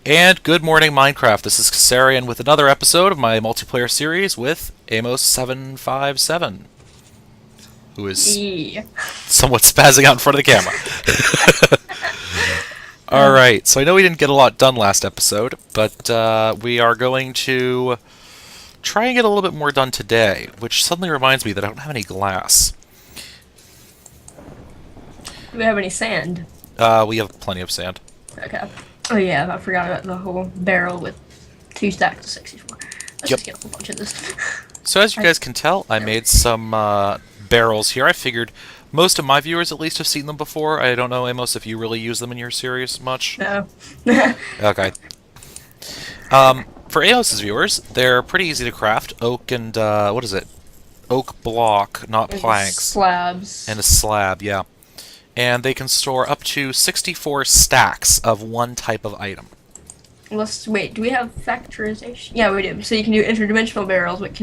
And good morning, Minecraft. This is Keserian with another episode of my multiplayer series with Amos757, who is Yeah. somewhat spazzing out in front of the camera. Uh, Alright, so I know we didn't get a lot done last episode, but we are going to try and get a little bit more done today, which suddenly reminds me that I don't have any glass. do we have any sand? We have plenty of sand. Okay. Oh yeah, I forgot about the whole barrel with 2 stacks of 64. Let's Yep. just get a whole bunch of this. So as you I- guys can tell, I made some barrels here. I figured most of my viewers at least have seen them before. I don't know, Amos, if you really use them in your series much. No. Okay. For Amos's viewers, they're pretty easy to craft. Oak and, what is it? Oak block, not planks. Slabs. And a slab, yeah. And they can store up to 64 stacks of one type of item. Let's wait. Do we have factorization? Yeah, we do. So you can do interdimensional barrels, which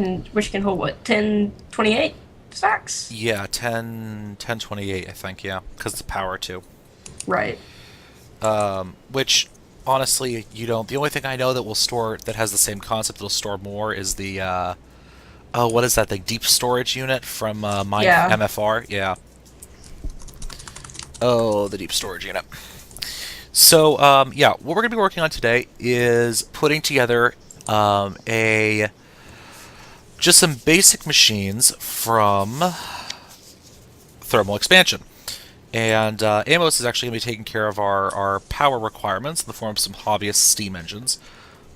can hold what 10, 28 stacks? Yeah, 1028, I think, yeah. Because it's power, too. Right. Which, honestly, you don't... The only thing I know that will store... that has the same concept that'll store more is the, oh, what is that? The deep storage unit from, Yeah. MFR? Yeah. Oh, the deep storage unit. So, yeah, what we're going to be working on today is putting together just some basic machines from thermal expansion. And Amos is actually going to be taking care of our power requirements in the form of some hobbyist steam engines,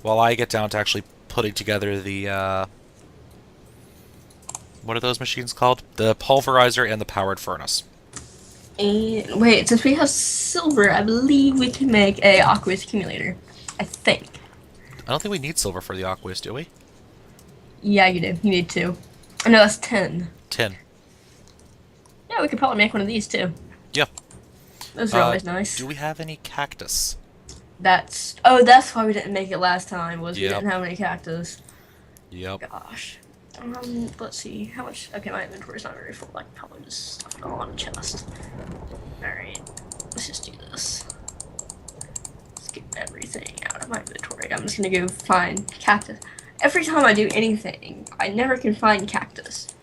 while I get down to actually putting together the... what are those machines called? The pulverizer and the powered furnace. And wait, since we have silver, I believe we can make a aqueous accumulator. I think. I don't think we need silver for the aqueous, do we? Yeah, you do. You need 2. Oh, no, that's 10. Tin. Yeah, we could probably make one of these too. Yeah. Those are always nice. Do we have any cactus? That's why we didn't make it last time. Was Yep. we didn't have any cactus. Yep. Gosh. Let's see how much. Okay, my inventory's not very full. I can probably just stuff it all on a chest. All right, let's just do this. Let's get everything out of my inventory. I'm just gonna go find cactus. Every time I do anything, I never can find cactus,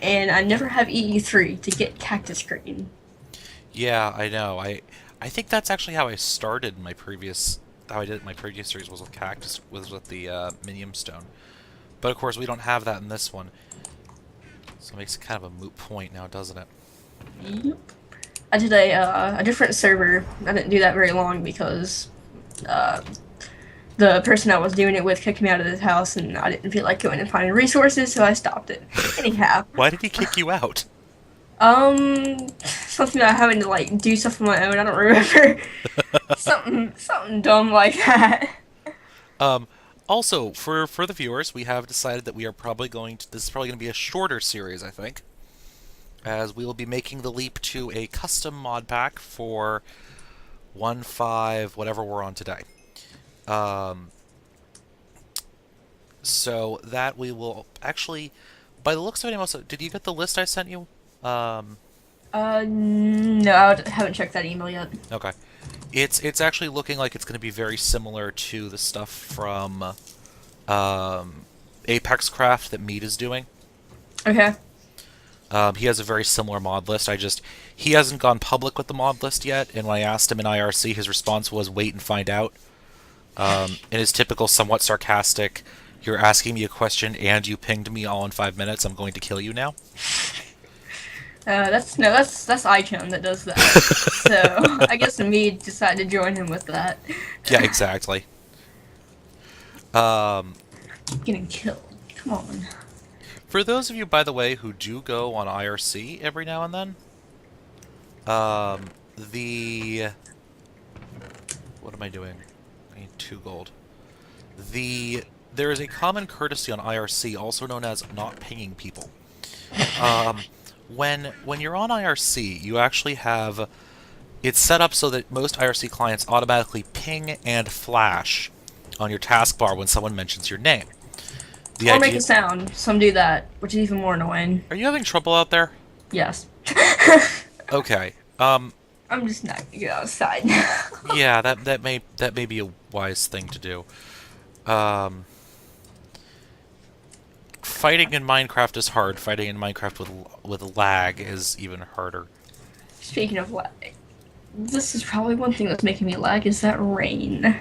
and I never have EE3 to get cactus green. Yeah, I know. I think that's actually how I started my previous... How I did it in my previous series was with cactus, was with the minium stone. But of course, we don't have that in this one. So it makes it kind of a moot point now, doesn't it? Yep. I did a different server. I didn't do that very long because the person I was doing it with kicked me out of his house, and I didn't feel like going and finding resources, so I stopped it. Anyhow, Why did he kick you out? something about having to like do stuff on my own. I don't remember. something dumb like that. Also, for the viewers, we have decided that we are probably going to... This is probably going to be a shorter series, I think. As we will be making the leap to a custom mod pack for 1.5, whatever we're on today. So that we will actually... By the looks of it, also, did you get the list I sent you? No, I haven't checked that email yet. Okay. It's actually looking like it's going to be very similar to the stuff from Apex Craft that Meat is doing. Okay. He has a very similar mod list. He hasn't gone public with the mod list yet, and when I asked him in IRC, his response was wait and find out. In his typical somewhat sarcastic, you're asking me a question and you pinged me all in 5 minutes, I'm going to kill you now. That's iChun that does that. So I guess me decided to join him with that. Yeah, exactly. Keep getting killed. Come on. For those of you, by the way, who do go on IRC every now and then, what am I doing? I need 2 gold. There is a common courtesy on IRC, also known as not pinging people. When you're on IRC, you actually have... It's set up so that most IRC clients automatically ping and flash on your taskbar when someone mentions your name. Or make a sound. Some do that, which is even more annoying. Are you having trouble out there? Yes. Okay. I'm just not gonna get outside now. Yeah, that may be a wise thing to do. Um, Fighting in Minecraft is hard. Fighting in Minecraft with lag is even harder. Speaking of lag, this is probably one thing that's making me lag is that rain.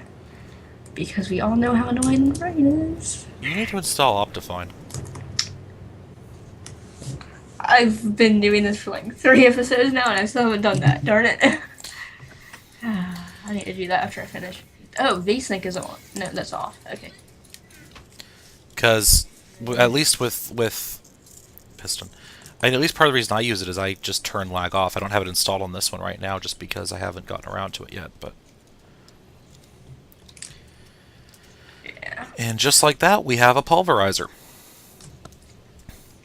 Because we all know how annoying rain is. You need to install Optifine. I've been doing this for like 3 episodes now, and I still haven't done that. Darn it. I need to do that after I finish. Oh, VSync is on. No, that's off. Okay. Because, at least with Piston, at least part of the reason I use it is I just turn lag off. I don't have it installed on this one right now just because I haven't gotten around to it yet, but... Yeah. And just like that, we have a pulverizer.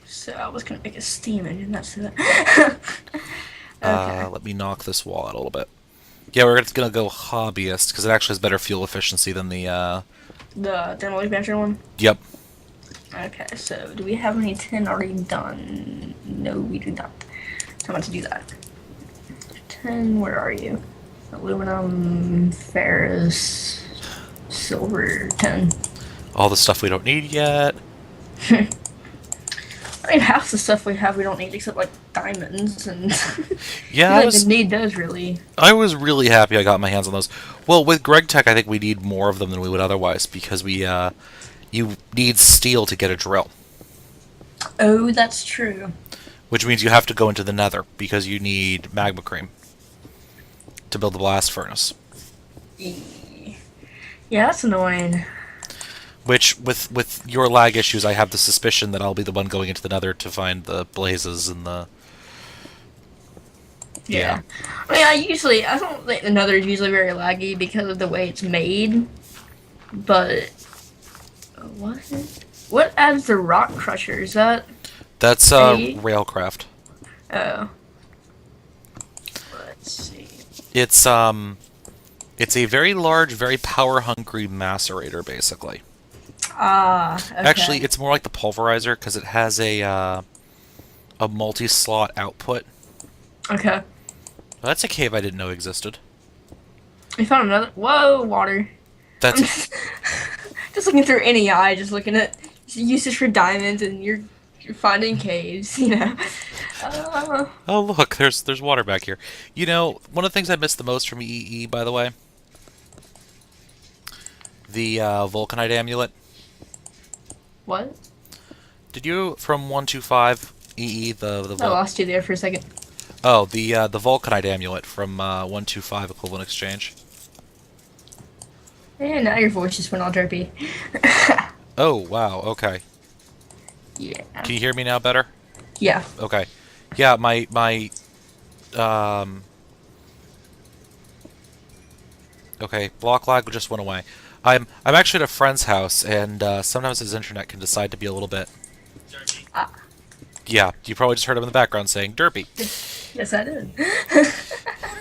So I was gonna make a steam engine, that's it. Okay. Let me knock this wall out a little bit. Yeah, we're just gonna go hobbyist, because it actually has better fuel efficiency than the, The thermal expansion one? Yep. Okay, so do we have any tin already done? No, we do not. So I'm going to do that. Tin, where are you? Aluminum, ferrous, silver, tin. All the stuff we don't need yet. I mean, half the stuff we have we don't need except like diamonds and. Yeah, I don't even need those really. I was really happy I got my hands on those. Well, with Gregtech, I think we need more of them than we would otherwise because you need steel to get a drill. Oh, that's true. Which means you have to go into the nether because you need magma cream to build the blast furnace. Yeah, that's annoying. Which, with your lag issues, I have the suspicion that I'll be the one going into the nether to find the blazes and the... Yeah. I mean, I don't think the nether is usually very laggy because of the way it's made. But... What adds the rock crusher? Is that... That's, Railcraft. Oh. Let's see. It's a very large, very power-hungry macerator, basically. Ah, okay. Actually, it's more like the pulverizer because it has a multi-slot output. Okay. Well, that's a cave I didn't know existed. We found another... Whoa, water. That's Just looking through any eye, just looking at usage for diamonds, and you're finding caves, you know. oh look, there's water back here. You know, one of the things I miss the most from EE, by the way, the Vulcanite amulet. What? Did you from 125 EE the I lost you there for a second. Oh, the Vulcanite amulet from 125 Equivalent Exchange. And now your voice just went all derpy. Oh wow, okay. Yeah. Can you hear me now better? Yeah. Okay. Yeah, my okay, block lag just went away. I'm actually at a friend's house, and sometimes his internet can decide to be a little bit. Derpy. Ah. Yeah, you probably just heard him in the background saying "derpy." Yes, I did. Water,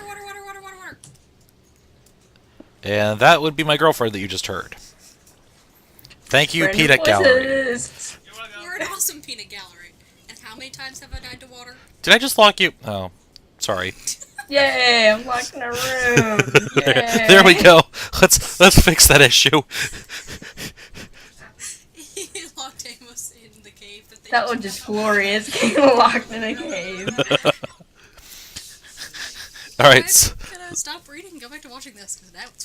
water, water, water, water, water. And that would be my girlfriend that you just heard. Thank you, Random Peanut Gallery. voices. You're an awesome peanut gallery. And how many times have I died to water? Did I just lock you? Oh, sorry. Yay! I'm locked in a room. Yay. There we go. Let's fix that issue. He locked Amos in the cave. That was just glorious. Getting locked in a cave. All right. I'm gonna stop reading and go back to watching this because that was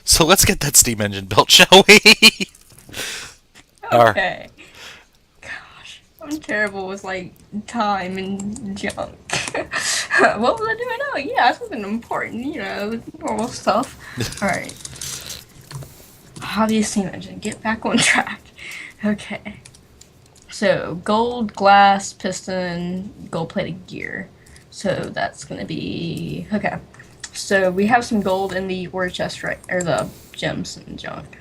So let's get that steam engine built, shall we? Okay. Gosh, I'm terrible with like time and junk. What was I doing? Oh yeah, something important. You know, normal stuff. All right. Hobbyist steam engine. Get back on track. Okay. So gold, glass, piston, gold-plated gear. So that's gonna be okay. So we have some gold in the ore chest, right? Or the gems and junk.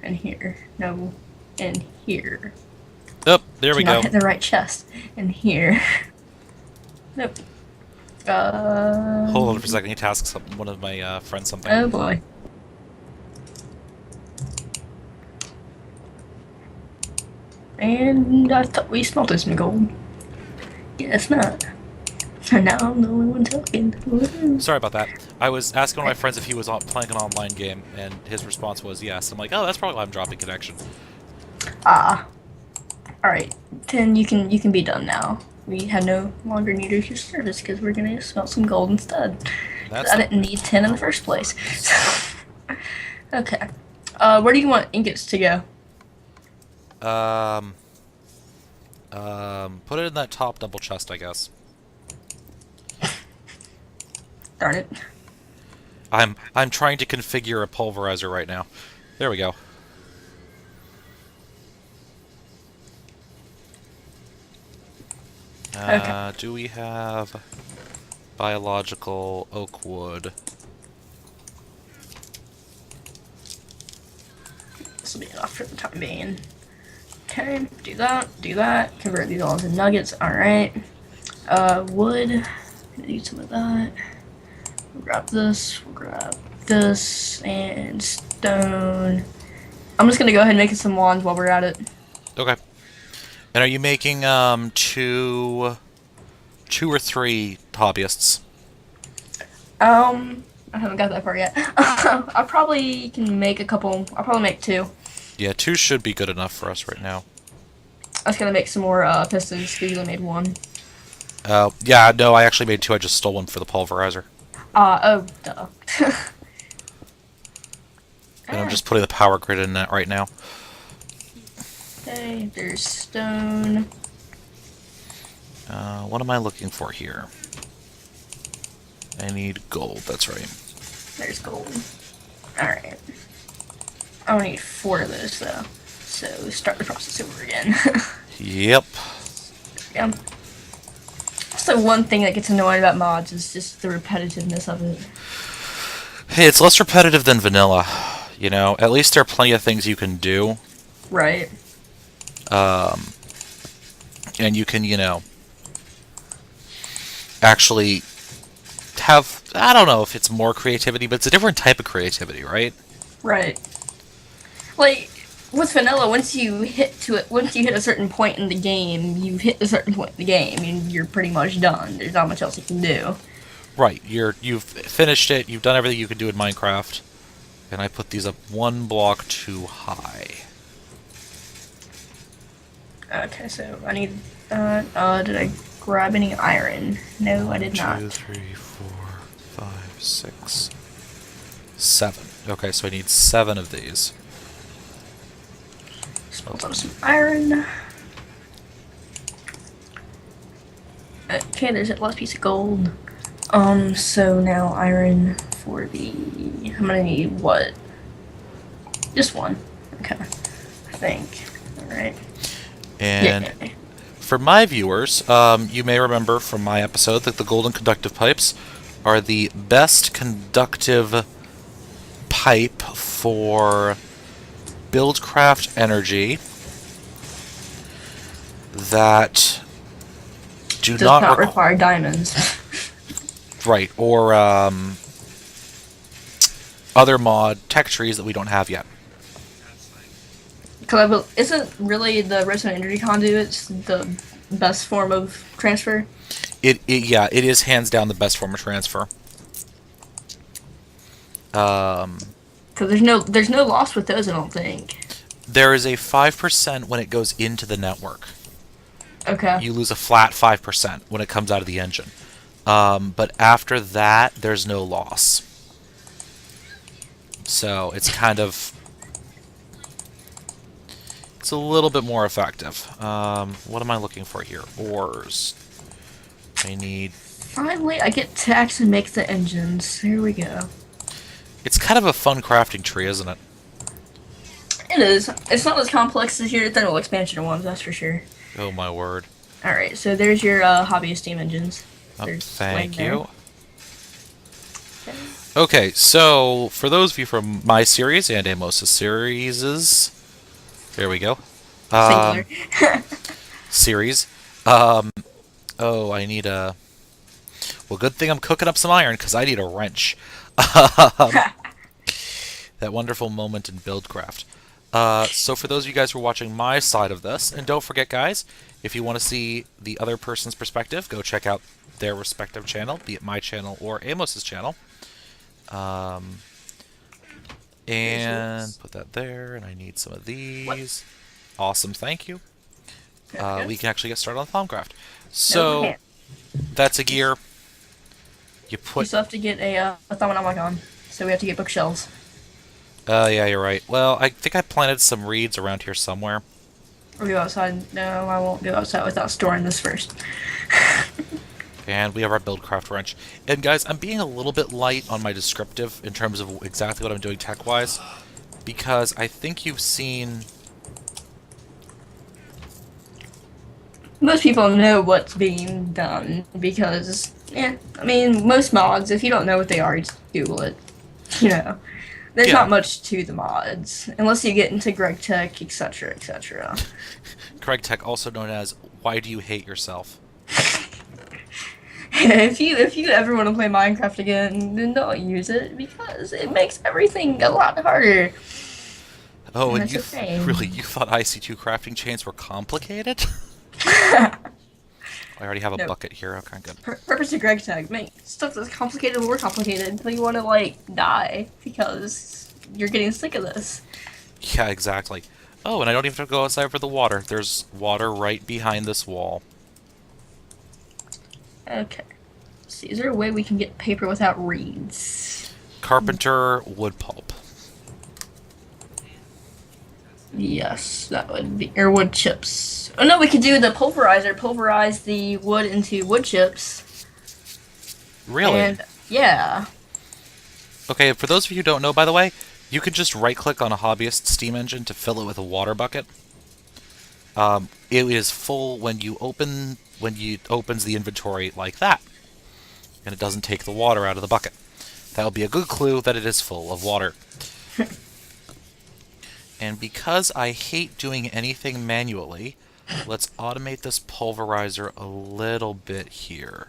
In here. No. In here. Oh, there we Did not go. hit the right chest. In here. Nope. Hold on for a second. I need to ask one of my friends something. Oh boy. And I thought we smelted some gold. Guess not. And now I'm the only one talking. Woohoo. Sorry about that. I was asking one of my friends if he was playing an online game, and his response was yes. I'm like, oh, that's probably why I'm dropping connection. Ah. Alright. 10, you can be done now. We have no longer need your service because we're gonna smelt some gold instead. That's I didn't need 10 in the first place. Okay. Where do you want ingots to go? Put it in that top double chest, I guess. Darn it. I'm trying to configure a pulverizer right now. There we go. Okay. Do we have biological oak wood? This will be enough for the time being. Okay, do that. Convert these all into nuggets. Alright. Wood. Gonna need some of that. We'll grab this, and stone. I'm just gonna go ahead and make some wands while we're at it. Okay. And are you making two or three hobbyists? I haven't got that far yet. I probably can make a couple. I'll probably make 2. Yeah, 2 should be good enough for us right now. I was gonna make some more pistons because you only made 1. Yeah, no, I actually made 2. I just stole one for the pulverizer. Oh, duh. And I'm just putting the power grid in that right now. Okay, there's stone. What am I looking for here? I need gold, that's right. There's gold. Alright. I only need 4 of those, though. So, start the process over again. Yep. Yeah. That's the one thing that gets annoying about mods, is just the repetitiveness of it. Hey, it's less repetitive than vanilla. You know, at least there are plenty of things you can do. Right. And you can, you know, actually have, I don't know if it's more creativity, but it's a different type of creativity, right? Right. Like, with vanilla, once you hit a certain point in the game, you've hit a certain point in the game, and you're pretty much done. There's not much else you can do. Right, you've finished it, you've done everything you can do in Minecraft, and I put these up 1 block too high. Okay, so I need, did I grab any iron? No, I did not. 2, 3, 4, 5, 6, 7. Okay, so I need 7 of these. Smelt up some iron. Okay, there's that last piece of gold. So now iron for the... I'm gonna need what? Just 1. Okay. I think. Alright. And yeah. for my viewers, you may remember from my episode that the golden conductive pipes are the best conductive pipe for Buildcraft energy that do Does not require diamonds. right, or other mod tech trees that we don't have yet. Because isn't really the redstone energy conduits the best form of transfer? Yeah, it is hands down the best form of transfer. Because there's no loss with those, I don't think. There is a 5% when it goes into the network. Okay. You lose a flat 5% when it comes out of the engine. But after that, there's no loss. So it's kind of... It's a little bit more effective. What am I looking for here? Ores. I need... Finally, I get to actually make the engines. Here we go. It's kind of a fun crafting tree, isn't it? It is. It's not as complex as your thermal expansion ones, that's for sure. Oh my word. Alright, so there's your hobbyist steam engines. Thank you. Okay, so for those of you from my series and Amos' series, there we go. Singular. Series. Oh, I need a... Well, good thing I'm cooking up some iron, because I need a wrench. That wonderful moment in Buildcraft. So for those of you guys who are watching my side of this, and don't forget, guys, if you want to see the other person's perspective, go check out their respective channel, be it my channel or Amos's channel. And put that there, and I need some of these. Awesome, thank you. We can actually get started on Thaumcraft. So, that's a gear. You You still have to get a Thaumonomicon, so we have to get bookshelves. Yeah, you're right. Well, I think I planted some reeds around here somewhere. Or go outside. No, I won't go outside without storing this first. And we have our Buildcraft wrench. And guys, I'm being a little bit light on my descriptive in terms of exactly what I'm doing tech-wise, because I think you've seen... Most people know what's being done because, yeah, I mean, most mods, if you don't know what they are, just Google it. You know, there's not much to the mods, unless you get into Gregtech, etc., etc. Gregtech, also known as Why Do You Hate Yourself? If you ever want to play Minecraft again, then don't use it, because it makes everything a lot harder. Oh, and you really, you thought IC2 crafting chains were complicated? I already have a bucket here. Okay, good. Purpose of Gregtech, make stuff that's complicated more complicated until you want to, like, die, because you're getting sick of this. Yeah, exactly. Oh, and I don't even have to go outside for the water. There's water right behind this wall. Okay. Let's see, is there a way we can get paper without reeds? Carpenter wood pulp. Yes, that would be... or wood chips. Oh no, we could do the pulverizer. Pulverize the wood into wood chips. Really? And, yeah. Okay, for those of you who don't know, by the way, you can just right-click on a hobbyist steam engine to fill it with a water bucket. It is full when you opens the inventory like that, and it doesn't take the water out of the bucket. That will be a good clue that it is full of water. And because I hate doing anything manually, let's automate this pulverizer a little bit here.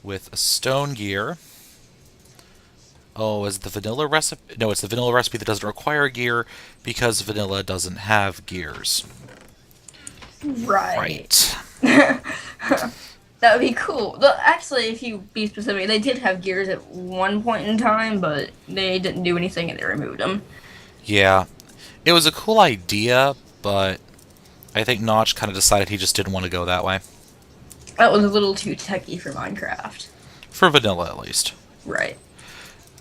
With a stone gear. Oh, is the vanilla recipe? No, it's the vanilla recipe that doesn't require gear because vanilla doesn't have gears. Right. That would be cool. Well, actually, if you be specific, they did have gears at one point in time, but they didn't do anything and they removed them. Yeah. It was a cool idea, but I think Notch kind of decided he just didn't want to go that way. That was a little too techy for Minecraft. For vanilla, at least. Right.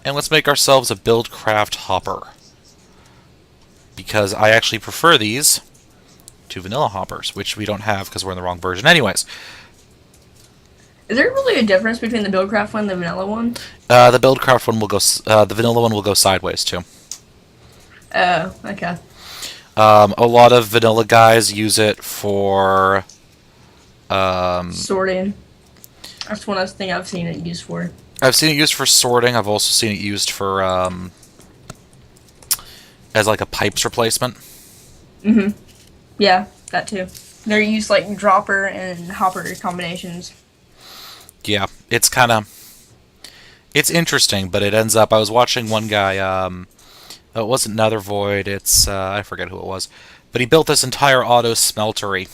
And let's make ourselves a Buildcraft hopper. Because I actually prefer these to vanilla hoppers, which we don't have because we're in the wrong version anyways. Is there really a difference between the Buildcraft one and the vanilla one? The Buildcraft one will go, the vanilla one will go sideways too. Oh, okay. A lot of vanilla guys use it for... sorting. That's one thing I've seen it used for. I've seen it used for sorting. I've also seen it used for, as like a pipes replacement. Mm-hmm. Yeah, that too. They're used like dropper and hopper combinations. Yeah, it's kind of... It's interesting, but it ends up... I was watching one guy, it wasn't Nether Void, it's, I forget who it was, but he built this entire auto smeltery,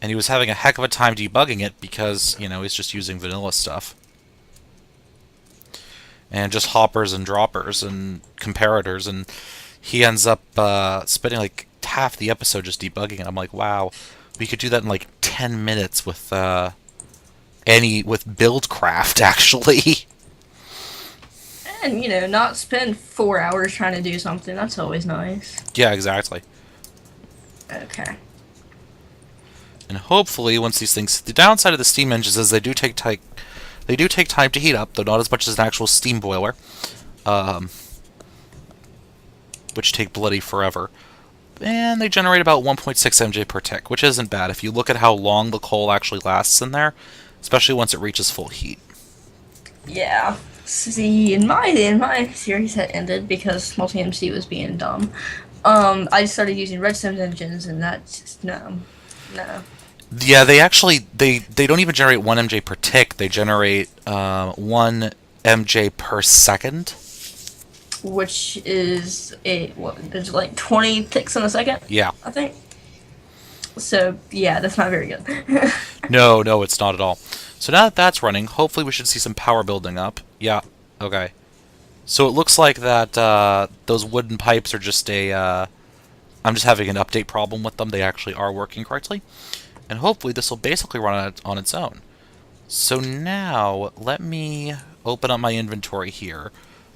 and he was having a heck of a time debugging it because, you know, he's just using vanilla stuff. And just hoppers and droppers and comparators, and he ends up spending like half the episode just debugging it. I'm like, wow, we could do that in like 10 minutes with Buildcraft, actually. And, you know, not spend 4 hours trying to do something. That's always nice. Yeah, exactly. Okay. And hopefully, once these things... The downside of the steam engines is they do take time to heat up, though not as much as an actual steam boiler. Which take bloody forever. And they generate about 1.6 MJ per tick, which isn't bad if you look at how long the coal actually lasts in there, especially once it reaches full heat. Yeah. See, in my series that ended because multi-MC was being dumb. I started using redstone engines, and that's just no. Yeah, they actually they don't even generate 1 MJ per tick. They generate 1 MJ per second. which is there's like 20 ticks in a second, Yeah. I think. So, yeah, that's not very good. No, no, it's not at all. So now that that's running, hopefully we should see some power building up. Yeah, okay. So it looks like that those wooden pipes are just I'm just having an update problem with them. They actually are working correctly. And hopefully this will basically run on its own. So now, let me open up my inventory here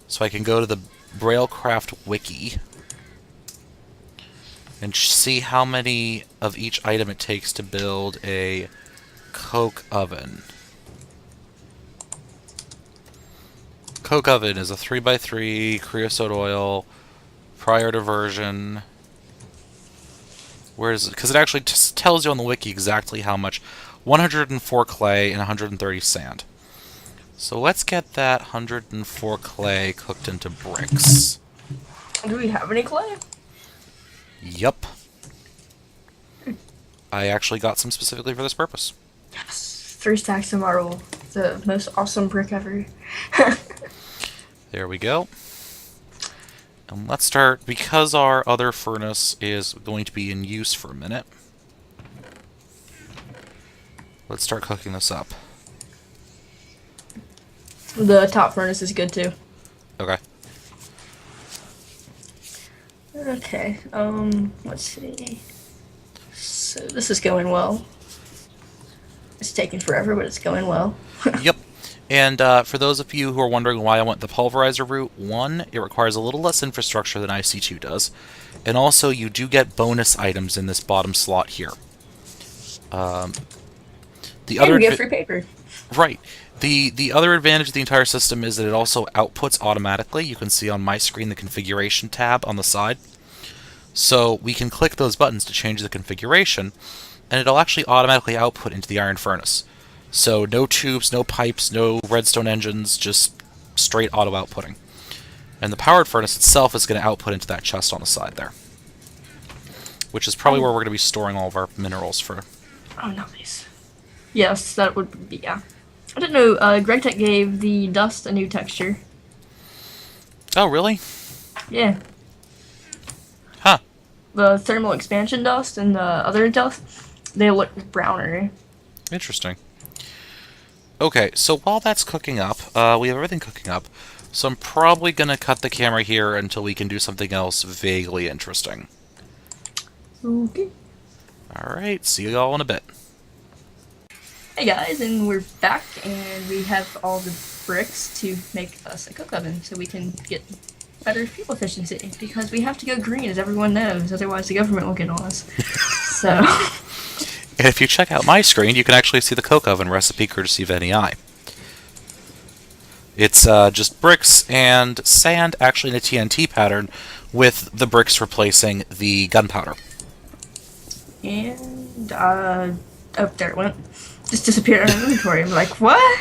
so I can go to the Braillecraft wiki and see how many of each item it takes to build a coke oven. Coke oven is a 3x3 creosote oil prior to version. Where is it? Because it actually just tells you on the wiki exactly how much. 104 clay and 130 sand. So let's get that 104 clay cooked into bricks. Do we have any clay? Yup. I actually got some specifically for this purpose. Yes. 3 stacks of marble. The most awesome brick ever. There we go. And let's start, because our other furnace is going to be in use for a minute. Let's start cooking this up. The top furnace is good too. Okay. Okay, let's see. So this is going well. It's taking forever, but it's going well. Yep. And for those of you who are wondering why I went the pulverizer route, one, it requires a little less infrastructure than IC2 does. And also, you do get bonus items in this bottom slot here. The And other you get free paper. Right. The other advantage of the entire system is that it also outputs automatically. You can see on my screen the configuration tab on the side. So we can click those buttons to change the configuration, and it'll actually automatically output into the iron furnace. So no tubes, no pipes, no redstone engines, just straight auto outputting. And the powered furnace itself is going to output into that chest on the side there, which is probably where we're going to be storing all of our minerals for. Oh, nice. Yes, that would be, yeah. I didn't know, Gregtech gave the dust a new texture. Oh, really? Yeah. Huh. The thermal expansion dust and the other dust, they look browner. Interesting. Okay, so while that's cooking up, we have everything cooking up, so I'm probably going to cut the camera here until we can do something else vaguely interesting. Okay. Alright, see you all in a bit. Hey guys, and we're back, and we have all the bricks to make us a cook oven, so we can get better fuel efficiency, because we have to go green, as everyone knows, otherwise the government will get on us. So... And if you check out my screen, you can actually see the coke oven recipe courtesy of NEI. It's just bricks and sand, actually in a TNT pattern, with the bricks replacing the gunpowder. And, oh, there it went. Just disappeared in our inventory. I'm like, what?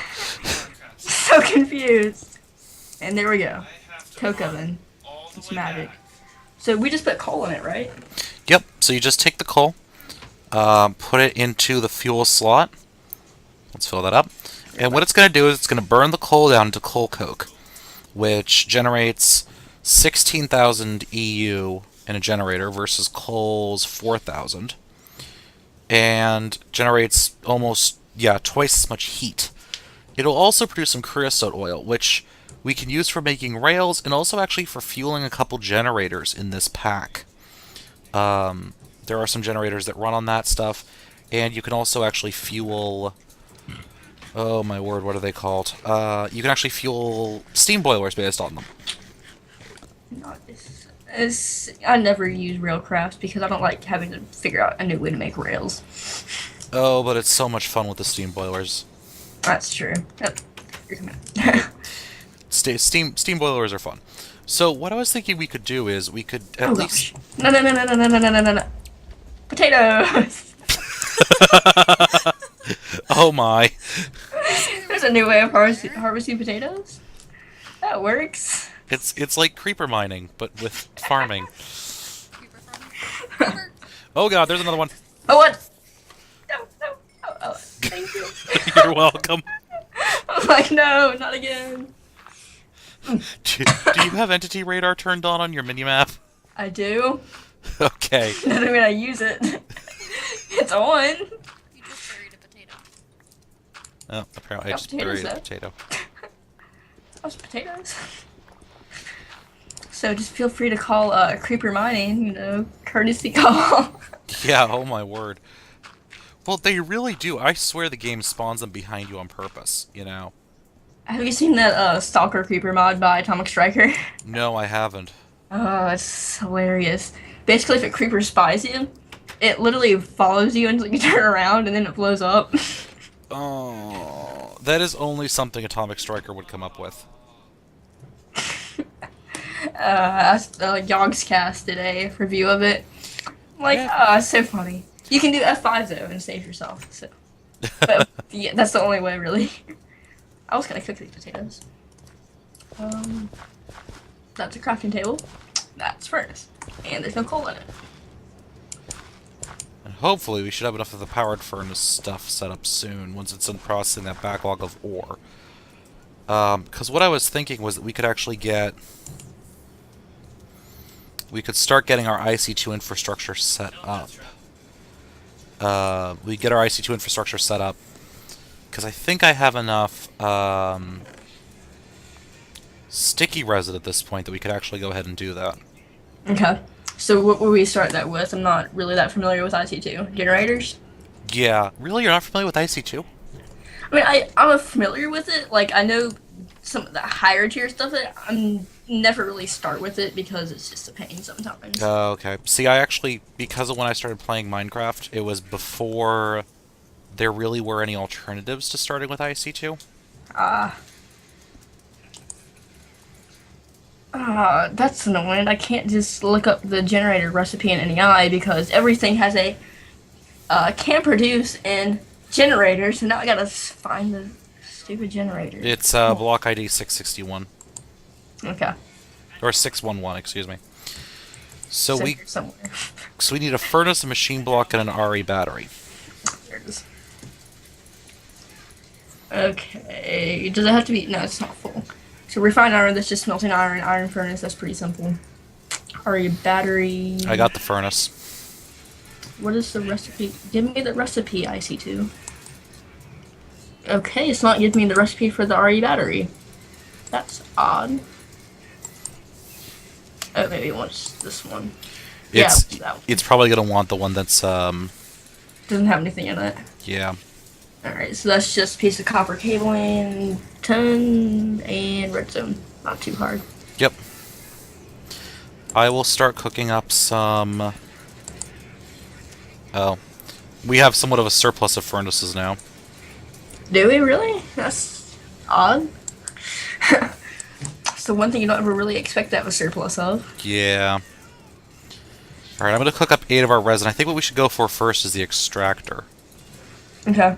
So confused. And there we go. Coke oven. It's magic. So we just put coal in it, right? Yep, so you just take the coal, put it into the fuel slot. Let's fill that up. And what it's going to do is it's going to burn the coal down to coal coke, which generates 16,000 EU in a generator versus coal's 4,000. And generates almost, twice as much heat. It'll also produce some creosote oil, which we can use for making rails and also actually for fueling a couple generators in this pack. There are some generators that run on that stuff, and you can also actually fuel... Oh my word, what are they called? You can actually fuel steam boilers based on them. I never use railcrafts because I don't like having to figure out a new way to make rails. Oh, but it's so much fun with the steam boilers. That's true. Steam boilers are fun. So what I was thinking we could do is we could at least... No. Potatoes! Oh my. There's a new way of harvesting potatoes? That works. It's like creeper mining, but with farming. Creeper farming. Creeper. Oh god, there's another one. Oh, what? No. Oh, thank you. You're welcome. I'm like, no, not again. Do you have entity radar turned on your minimap? I do. Okay. Doesn't mean I use it. It's on. You just buried a potato. Oh, apparently I Got just potatoes, buried a though. potato. Those potatoes. So just feel free to call Creeper Mining, courtesy call. Yeah, oh my word. Well, they really do. I swear the game spawns them behind you on purpose, you know? Have you seen that Stalker Creeper mod by Atomic Striker? No, I haven't. Oh, it's hilarious. Basically, if a creeper spies you, it literally follows you until you turn around and then it blows up. Oh, that is only something Atomic Striker would come up with. Yogg's Cast did a review of it. I'm like, Yeah. oh, it's so funny. You can do F5 though and save yourself. So, but yeah, that's the only way, really. I was gonna cook these potatoes. That's a crafting table. That's furnace, and there's no coal in it. And hopefully we should have enough of the powered furnace stuff set up soon, once it's done processing that backlog of ore. Because what I was thinking was that we could actually get... We could start getting our IC2 infrastructure set up. We get our IC2 infrastructure set up, because I think I have enough sticky resin at this point that we could actually go ahead and do that. Okay. So what would we start that with? I'm not really that familiar with IC2 generators. Yeah, really? You're not familiar with IC2? I mean, I'm familiar with it. Like, I know some of the higher tier stuff. I'm never really start with it because it's just a pain sometimes. Okay. See, I actually, because of when I started playing Minecraft, it was before there really were any alternatives to starting with IC2. That's annoying. I can't just look up the generator recipe in NEI because everything has a can produce and generator, so now I gotta find the stupid generator. It's block ID 661. Okay. Or 611, excuse me. So Sent we here somewhere. so we need a furnace, a machine block, and an RE battery. There it is. Okay. Does it have to be? No, it's not full. So refined iron, that's just melting iron. Iron furnace, that's pretty simple. RE battery. I got the furnace. What is the recipe? Give me the recipe, IC2. Okay, it's not giving me the recipe for the RE battery. That's odd. Oh, maybe it wants this one. It's Yeah, that one. it's probably gonna want the one that's Doesn't have anything in it. yeah. Alright, so that's just a piece of copper cabling, ton, and redstone. Not too hard. Yep. I will start cooking up some... Oh. We have somewhat of a surplus of furnaces now. Do we really? That's odd. It's the one thing you don't ever really expect to have a surplus of. Yeah. Alright, I'm gonna cook up 8 of our resin. I think what we should go for first is the extractor. Okay.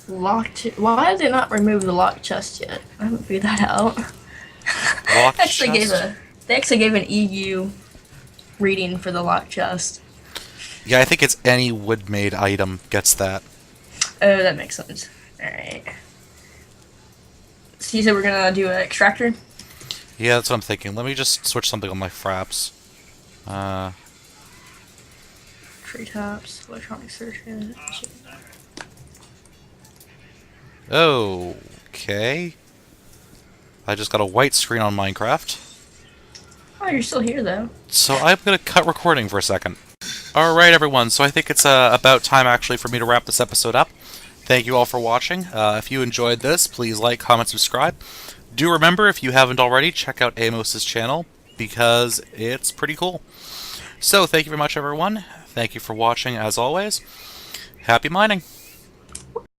Locked. Why did they not remove the lock chest yet? I haven't figured that out. Lock actually chest? They actually gave an EU reading for the lock chest. Yeah, I think it's any wood-made item gets that. Oh, that makes sense. Alright. So you said we're gonna do an extractor? Yeah, that's what I'm thinking. Let me just switch something on my fraps. Treetops, electronic circuit. Okay. I just got a white screen on Minecraft. Oh, you're still here though. So I'm gonna cut recording for a second. Alright everyone, so I think it's about time actually for me to wrap this episode up. Thank you all for watching. If you enjoyed this, please like, comment, subscribe. Do remember, if you haven't already, check out Amos's channel, because it's pretty cool. So, thank you very much everyone. Thank you for watching, as always. Happy mining!